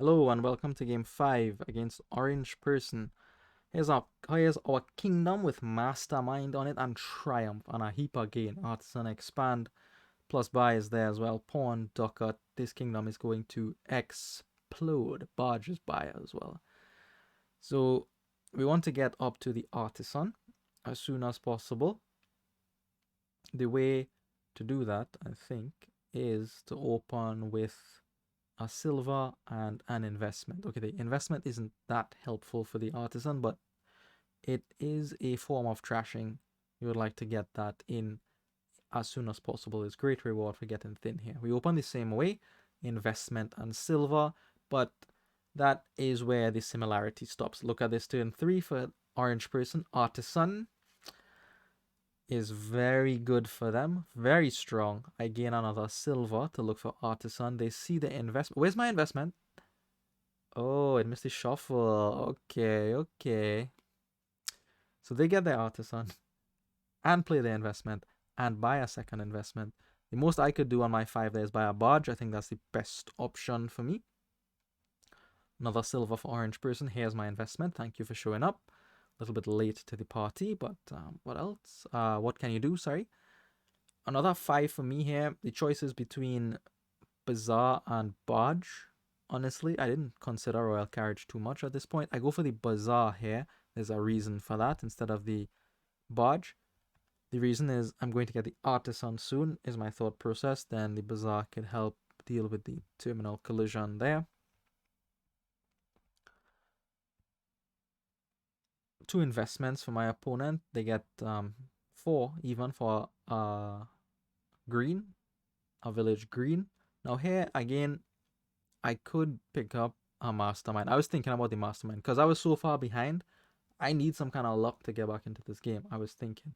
Hello and welcome to game 5 against Orangeperson. Here's our kingdom with Mastermind on it and Triumph and a heap again. Artisan Expand plus buy is there as well. Pawn, Ducat. This kingdom is going to explode. Barge is buy as well. So we want to get up to the Artisan as soon as possible. The way to do that, I think, is to open with a silver and an investment. Okay, the investment isn't that helpful for the artisan, but it is a form of trashing. You would like to get that in as soon as possible. It's great reward for getting thin here. We open the same way, investment and silver, but that is where the similarity stops. Look at this turn 3 for Orangeperson. Artisan is very good for them, very strong. I gain another silver to look for artisan. They see the investment. Where's my investment? Oh, it missed the shuffle. Okay. So they get their artisan and play their investment and buy a second investment. The most I could do on my 5 there is buy a barge. I think that's the best option for me. Another silver for Orangeperson. Here's my investment. Thank you for showing up. A little bit late to the party, but what else? What can you do? Sorry. Another 5 for me here. The choice is between Bazaar and Barge. Honestly, I didn't consider Royal Carriage too much at this point. I go for the Bazaar here. There's a reason for that instead of the Barge. The reason is I'm going to get the Artisan soon, is my thought process. Then the Bazaar can help deal with the terminal collision there. 2 investments for my opponent. They get 4 even for green, a village green. Now here again, I could pick up a mastermind. I was thinking about the mastermind because I was so far behind. I need some kind of luck to get back into this game, I was thinking.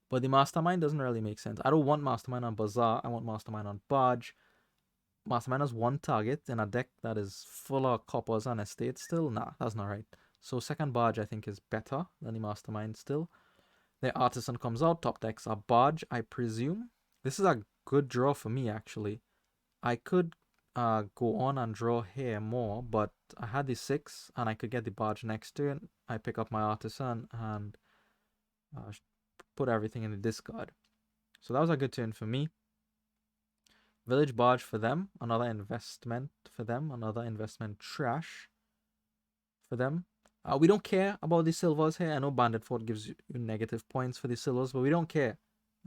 But the mastermind doesn't really make sense. I don't want mastermind on Bazaar. I want mastermind on Barge. Mastermind has 1 target in a deck that is full of coppers and estates still. Nah, that's not right. So second Barge I think is better than the mastermind still. The artisan comes out. Top decks are Barge, I presume. This is a good draw for me actually. I could go on and draw here more, but I had the 6 and I could get the barge next turn. I pick up my artisan and put everything in the discard. So that was a good turn for me. Village barge for them, another investment for them, another investment trash for them. We don't care about the silvers here. I know Bandit Fort gives you negative points for the silvers, but we don't care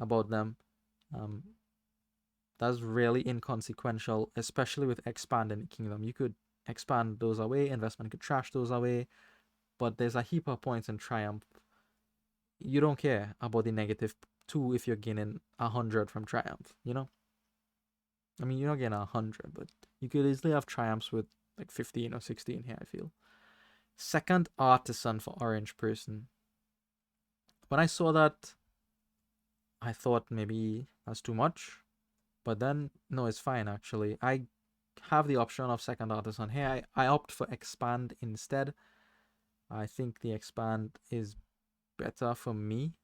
about them. That's really inconsequential, especially with expanding the kingdom. You could expand those away, investment could trash those away, but there's a heap of points in Triumph. You don't care about the -2 if you're gaining 100 from Triumph, you know? I mean, you're not getting 100, but you could easily have Triumphs with like 15 or 16 here, I feel. Second Artisan for Orangeperson. When I saw that, I thought maybe that's too much. But then, no, it's fine actually. I have the option of second artisan here. I opt for expand instead. I think the expand is better for me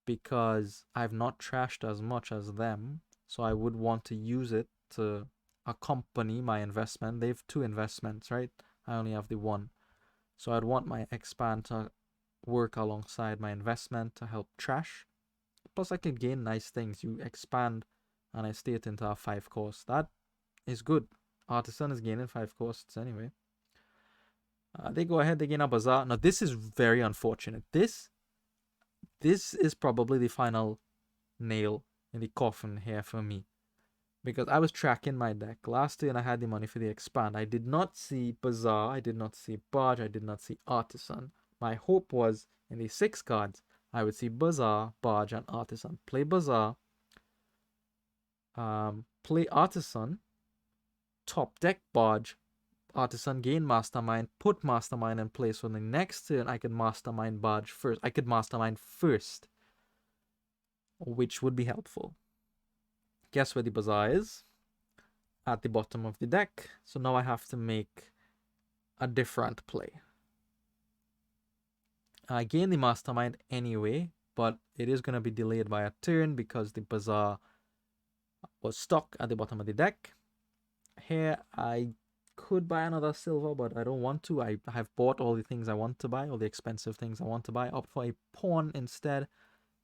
because I've not trashed as much as them. So I would want to use it to accompany my investment. They have 2 investments, right? I only have the 1. So I'd want my expand to work alongside my investment to help trash. Plus I could gain nice things. You expand and I stay it into a 5 cost. That is good. Artisan is gaining 5 costs anyway. They go ahead, they gain a Bazaar. Now this is very unfortunate. This is probably the final nail in the coffin here for me. Because I was tracking my deck last year and I had the money for the expand. I did not see Bazaar, I did not see Barge, I did not see Artisan. My hope was in the 6 cards, I would see Bazaar, Barge, and Artisan. Play Bazaar, play Artisan, top deck Barge, Artisan gain Mastermind, put Mastermind in place. So the next turn I could Mastermind Barge first. I could Mastermind first, which would be helpful. Guess where the Bazaar is? At the bottom of the deck. So now I have to make a different play. I gain the Mastermind anyway, but it is going to be delayed by a turn because the Bazaar was stuck at the bottom of the deck. Here I could buy another silver, but I don't want to. I have bought all the things I want to buy, all the expensive things I want to buy, opt for a pawn instead,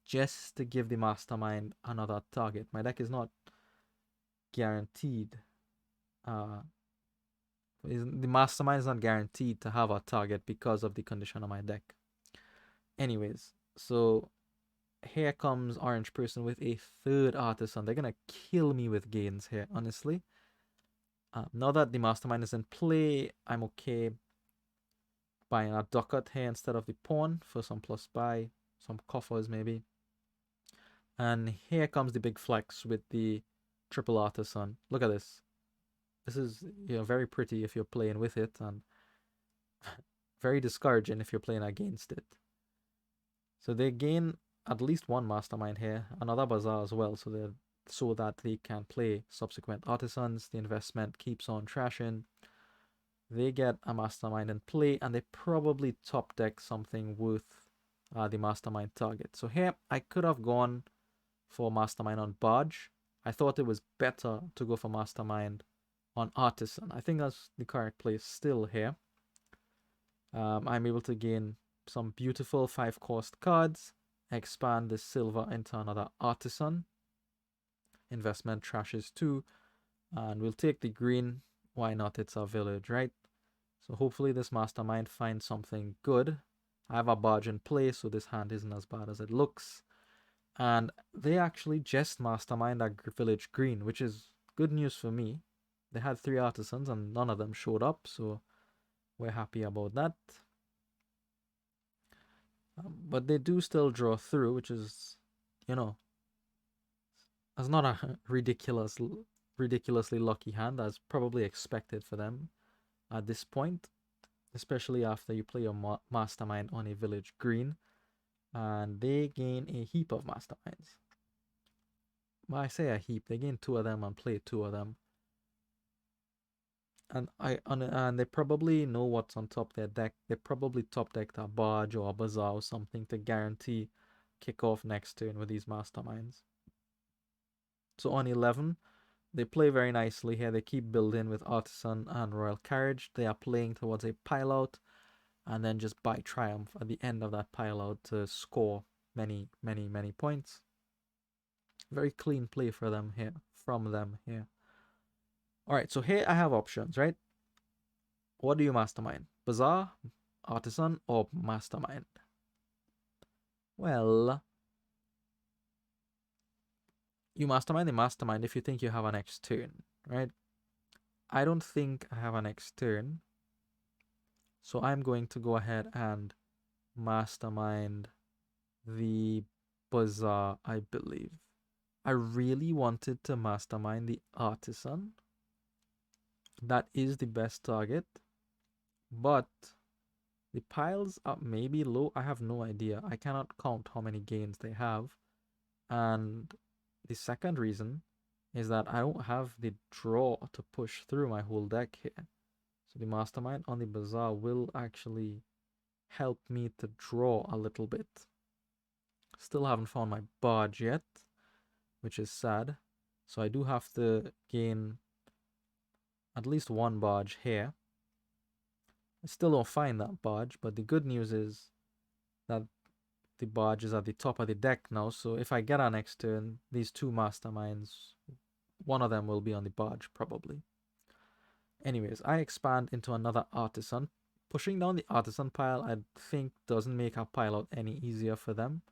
just to give the mastermind another target. My deck is not guaranteed. The mastermind is not guaranteed to have a target because of the condition of my deck. Anyways, so here comes Orange Person with a third Artisan. They're gonna kill me with gains here, honestly. Now that the mastermind is in play, I'm okay buying a ducat here instead of the pawn for some plus buy, some coffers maybe. And here comes the big flex with the triple Artisan. Look at this. This is very pretty if you're playing with it, and very discouraging if you're playing against it. So they gain at least one mastermind here, another bazaar as well, so that they can play subsequent artisans. The investment keeps on trashing. They get a mastermind in play, and they probably top deck something worth the mastermind target. So here I could have gone for mastermind on barge. I thought it was better to go for mastermind on artisan. I think that's the correct play still here. I'm able to gain some beautiful 5-cost cards, expand the silver into another artisan. Investment trashes too, and we'll take the green. Why not? It's a village, right? So hopefully this mastermind finds something good. I have a barge in play, so this hand isn't as bad as it looks. And they actually just mastermind a village green, which is good news for me. They had 3 artisans and none of them showed up, so we're happy about that. But they do still draw through, which is, that's not a ridiculously lucky hand. That's probably expected for them at this point, especially after you play your mastermind on a village green, and they gain a heap of masterminds. Well, I say a heap. They gain 2 of them and play 2 of them. And they probably know what's on top of their deck. They probably top decked a barge or a bazaar or something to guarantee kickoff next turn with these masterminds. So on 11, they play very nicely here. They keep building with Artisan and Royal Carriage. They are playing towards a pile out, and then just buy Triumph at the end of that pile out to score many, many, many points. Very clean play for them here, from them here. Alright, so here I have options, right? What do you mastermind? Bazaar, Artisan, or Mastermind? Well, you mastermind the mastermind if you think you have an next turn, right? I don't think I have an next turn, so I'm going to go ahead and mastermind the bazaar, I believe. I really wanted to mastermind the artisan. That is the best target, but the piles are maybe low. I have no idea. I cannot count how many gains they have. And the second reason is that I don't have the draw to push through my whole deck here. So the mastermind on the bazaar will actually help me to draw a little bit. Still haven't found my barge yet, which is sad. So I do have to gain at least 1 barge here. I still don't find that barge, but the good news is that the barge is at the top of the deck now. So if I get our next turn, these 2 masterminds, one of them will be on the barge probably. Anyways, I expand into another artisan. Pushing down the artisan pile, I think, doesn't make our pile out any easier for them.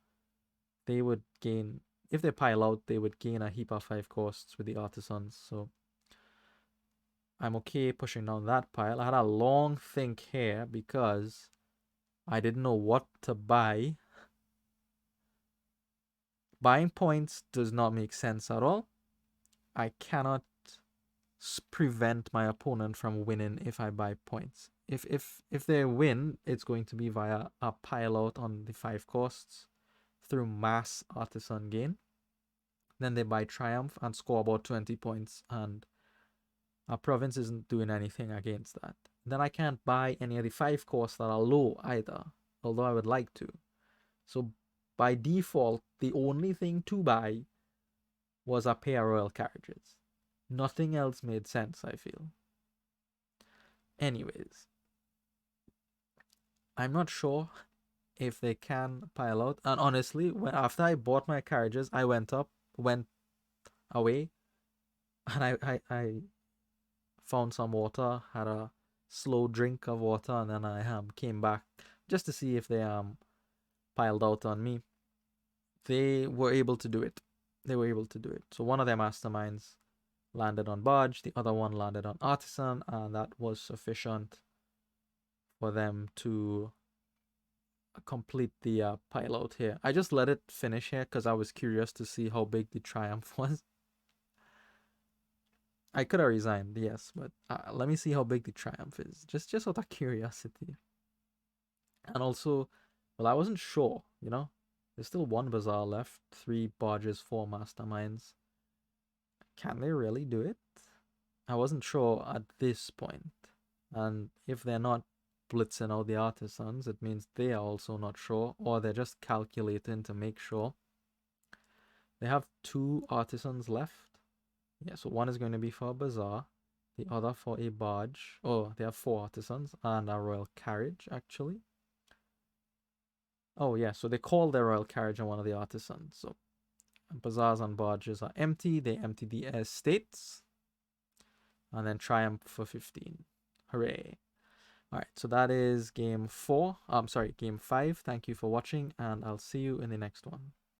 They would gain, if they pile out, they would gain a heap of 5 costs with the artisans. So I'm okay pushing down that pile. I had a long think here because I didn't know what to buy. Buying points does not make sense at all. I cannot prevent my opponent from winning if I buy points. If they win, it's going to be via a pile out on the 5 costs through mass artisan gain. Then they buy Triumph and score about 20 points, and our province isn't doing anything against that. Then I can't buy any of the 5 costs that are low either, although I would like to. So by default, the only thing to buy was a pair of Royal Carriages. Nothing else made sense, I feel. Anyways, I'm not sure if they can pile out. And honestly, after I bought my carriages, I went away, and I found some water, had a slow drink of water, and then I came back just to see if they piled out on me. They were able to do it. They were able to do it. So one of their masterminds landed on barge, the other one landed on artisan, and that was sufficient for them to complete the pile out here. I just let it finish here because I was curious to see how big the Triumph was. I could have resigned, yes, but let me see how big the Triumph is, just out of curiosity. And also, well, I wasn't sure, you know. There's still one bazaar left, 3 barges, 4 masterminds. Can they really do it? I wasn't sure at this point. And if they're not blitzing out the artisans, it means they are also not sure, or they're just calculating to make sure. They have 2 artisans left. Yeah, so one is going to be for a bazaar, the other for a barge. Oh, they have 4 artisans and a royal carriage, actually. Oh, yeah, so they call their royal carriage on one of the artisans. So bazaars and barges are empty. They empty the estates. And then Triumph for 15. Hooray. All right, so that is game 4. I'm sorry, game 5. Thank you for watching, and I'll see you in the next one.